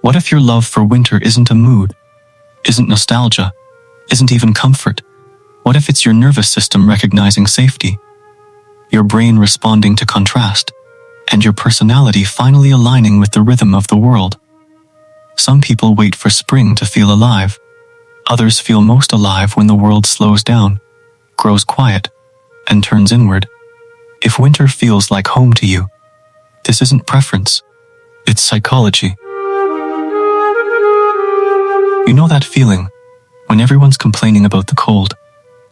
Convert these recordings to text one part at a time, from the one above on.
What if your love for winter isn't a mood, isn't nostalgia, isn't even comfort? What if it's your nervous system recognizing safety, your brain responding to contrast, and your personality finally aligning with the rhythm of the world? Some people wait for spring to feel alive. Others feel most alive when the world slows down, grows quiet, and turns inward. If winter feels like home to you, this isn't preference, it's psychology. You know that feeling when everyone's complaining about the cold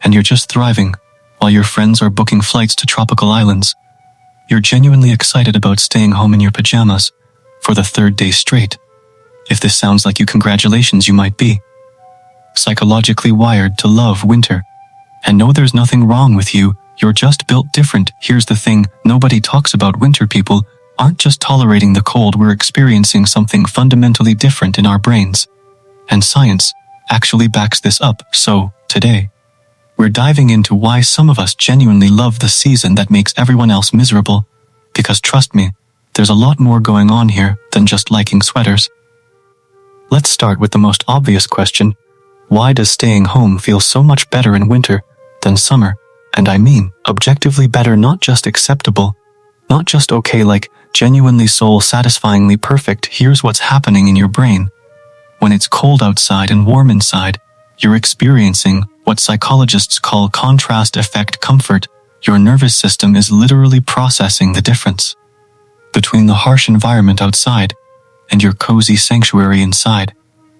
and you're just thriving while your friends are booking flights to tropical islands. You're genuinely excited about staying home in your pajamas for the third day straight. If this sounds like you, congratulations, you might be psychologically wired to love winter. And no, there's nothing wrong with you, you're just built different. Here's the thing, nobody talks about winter. People aren't just tolerating the cold, we're experiencing something fundamentally different in our brains. And science actually backs this up. So, today, we're diving into why some of us genuinely love the season that makes everyone else miserable. Because trust me, there's a lot more going on here than just liking sweaters. Let's start with the most obvious question. Why does staying home feel so much better in winter than summer? And I mean, objectively better, not just acceptable, not just okay, like genuinely soul-satisfyingly perfect. Here's what's happening in your brain. When it's cold outside and warm inside, you're experiencing what psychologists call contrast effect comfort. Your nervous system is literally processing the difference between the harsh environment outside and your cozy sanctuary inside.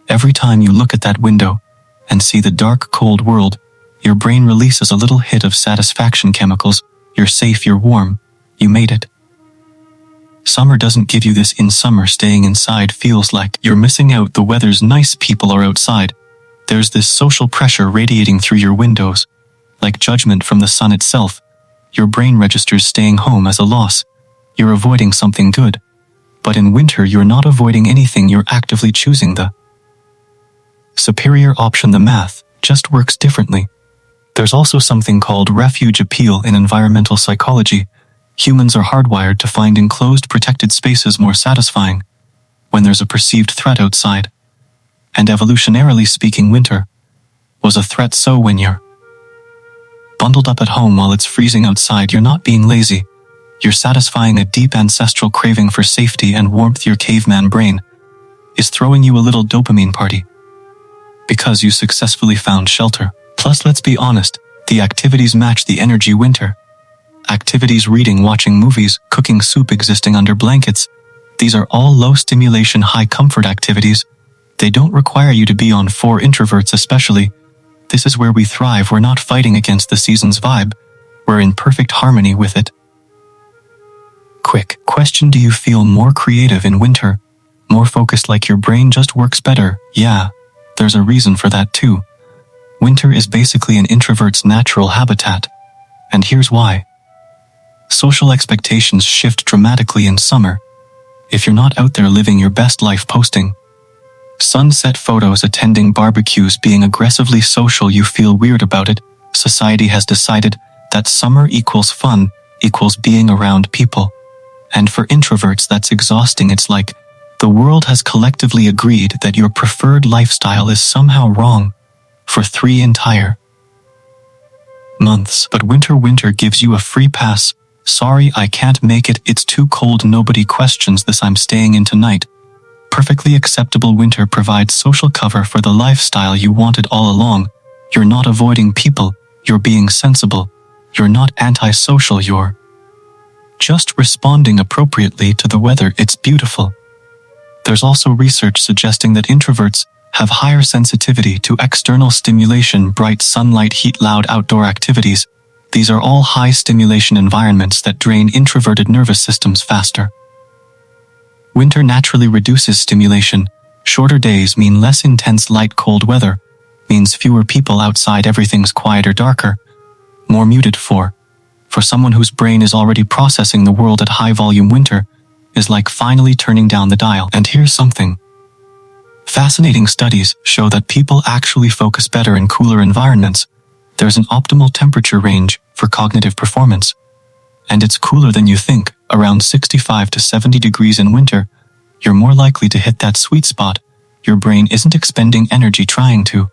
Every time you look at that window and see the dark, cold world, your brain releases a little hit of satisfaction chemicals. You're safe, you're warm, you made it. Summer doesn't give you this. In summer, staying inside feels like you're missing out. The weather's nice, people are outside. There's this social pressure radiating through your windows, like judgment from the sun itself. Your brain registers staying home as a loss. You're avoiding something good. But in winter, you're not avoiding anything, you're actively choosing the superior option. The math just works differently. There's also something called refuge appeal in environmental psychology. Humans are hardwired to find enclosed, protected spaces more satisfying when there's a perceived threat outside. And evolutionarily speaking, winter was a threat. So when you're bundled up at home while it's freezing outside, you're not being lazy. You're satisfying a deep ancestral craving for safety and warmth. Your caveman brain is throwing you a little dopamine party because you successfully found shelter. Plus, let's be honest, the activities match the energy. Winter activities, reading, watching movies, cooking soup, existing under blankets. These are all low stimulation, high comfort activities. They don't require you to be on. For introverts especially, this is where we thrive. We're not fighting against the season's vibe. We're in perfect harmony with it. Quick question, do you feel more creative in winter? More focused, like your brain just works better? Yeah, there's a reason for that too. Winter is basically an introvert's natural habitat. And here's why. Social expectations shift dramatically in summer. If you're not out there living your best life, posting sunset photos, attending barbecues, being aggressively social, you feel weird about it. Society has decided that summer equals fun, equals being around people. And for introverts, that's exhausting. It's like the world has collectively agreed that your preferred lifestyle is somehow wrong for 3 entire months. But winter gives you a free pass. Sorry, I can't make it, it's too cold. Nobody questions this. I'm staying in tonight. Perfectly acceptable. Winter provides social cover for the lifestyle you wanted all along. You're not avoiding people, you're being sensible. You're not antisocial, you're just responding appropriately to the weather. It's beautiful. There's also research suggesting that introverts have higher sensitivity to external stimulation, bright sunlight, heat, loud outdoor activities. These are all high stimulation environments that drain introverted nervous systems faster. Winter naturally reduces stimulation. Shorter days mean less intense light. Cold weather means fewer people outside. Everything's quieter, darker, more muted. For someone whose brain is already processing the world at high volume, winter is like finally turning down the dial. And here's something fascinating. Studies show that people actually focus better in cooler environments. There's an optimal temperature range for cognitive performance. and it's cooler than you think, around 65 to 70 degrees in winter, you're more likely to hit that sweet spot. Your brain isn't expending energy trying to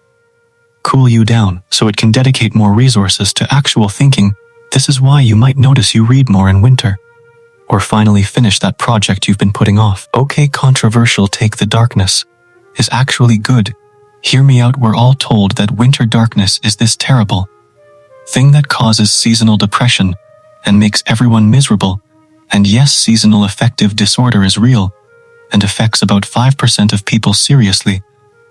cool you down, so it can dedicate more resources to actual thinking. This is why you might notice you read more in winter, or finally finish that project you've been putting off. Okay, controversial take, the darkness is actually good. Hear me out, we're all told that winter darkness is this terrible thing that causes seasonal depression and makes everyone miserable. And yes, seasonal affective disorder is real and affects about 5% of people seriously.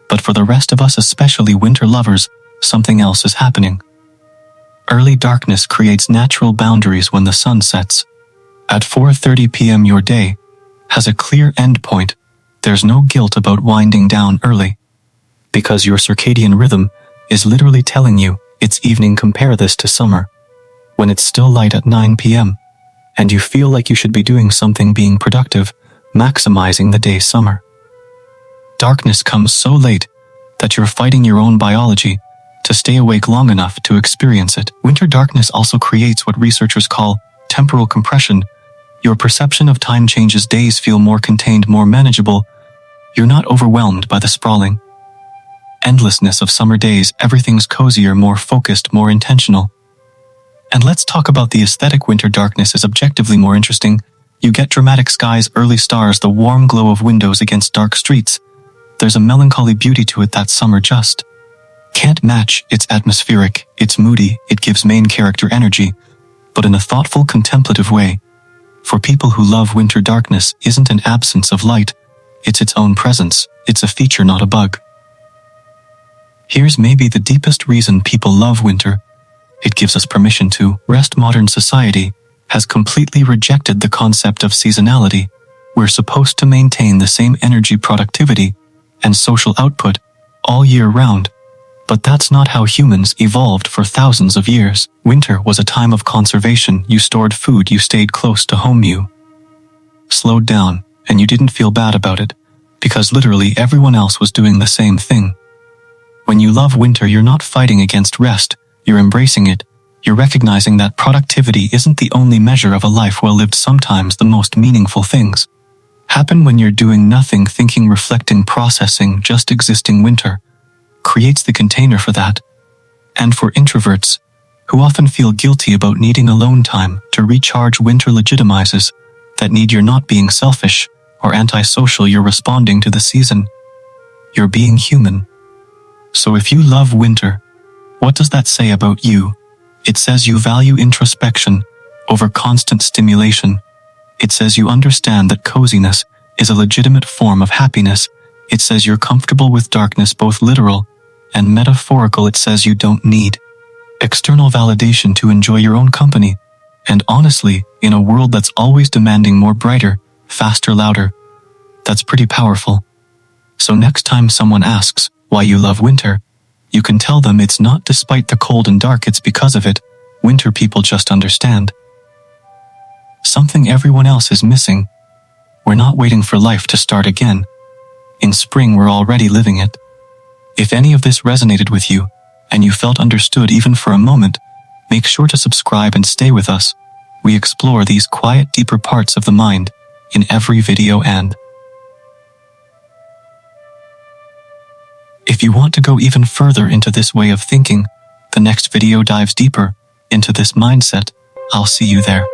But for the rest of us, especially winter lovers, something else is happening. Early darkness creates natural boundaries when the sun sets. At 4:30 p.m. your day has a clear end point. There's no guilt about winding down early, because your circadian rhythm is literally telling you it's evening. Compare this to summer, when it's still light at 9 p.m. and you feel like you should be doing something, being productive, maximizing the day. Summer darkness comes so late that you're fighting your own biology to stay awake long enough to experience it. Winter darkness also creates what researchers call temporal compression. Your perception of time changes. Days feel more contained, more manageable. You're not overwhelmed by the sprawling endlessness of summer days. Everything's cozier, more focused, more intentional. And let's talk about the aesthetic. Winter darkness is objectively more interesting. You get dramatic skies, early stars, the warm glow of windows against dark streets. There's a melancholy beauty to it that summer just can't match. It's atmospheric, it's moody, it gives main character energy, but in a thoughtful, contemplative way. For people who love winter, darkness isn't an absence of light, it's its own presence. It's a feature, not a bug. Here's maybe the deepest reason people love winter. It gives us permission to rest. Modern society has completely rejected the concept of seasonality. We're supposed to maintain the same energy, productivity, and social output all year round. But that's not how humans evolved for thousands of years. Winter was a time of conservation. You stored food, you stayed close to home, you slowed down, and you didn't feel bad about it, because literally everyone else was doing the same thing. When you love winter, you're not fighting against rest, you're embracing it. You're recognizing that productivity isn't the only measure of a life well lived. Sometimes the most meaningful things happen when you're doing nothing, thinking, reflecting, processing, just existing. Winter creates the container for that. And for introverts, who often feel guilty about needing alone time to recharge, winter legitimizes that need. You're not being selfish or antisocial, you're responding to the season. You're being human. So if you love winter, what does that say about you? It says you value introspection over constant stimulation. It says you understand that coziness is a legitimate form of happiness. It says you're comfortable with darkness, both literal and metaphorical. It says you don't need external validation to enjoy your own company. And honestly, in a world that's always demanding more, brighter, faster, louder, that's pretty powerful. So next time someone asks why you love winter, you can tell them it's not despite the cold and dark, it's because of it. Winter people just understand something everyone else is missing. We're not waiting for life to start again. In spring, we're already living it. If any of this resonated with you, and you felt understood even for a moment, make sure to subscribe and stay with us. We explore these quiet, deeper parts of the mind in every video. And if you want to go even further into this way of thinking, the next video dives deeper into this mindset. I'll see you there.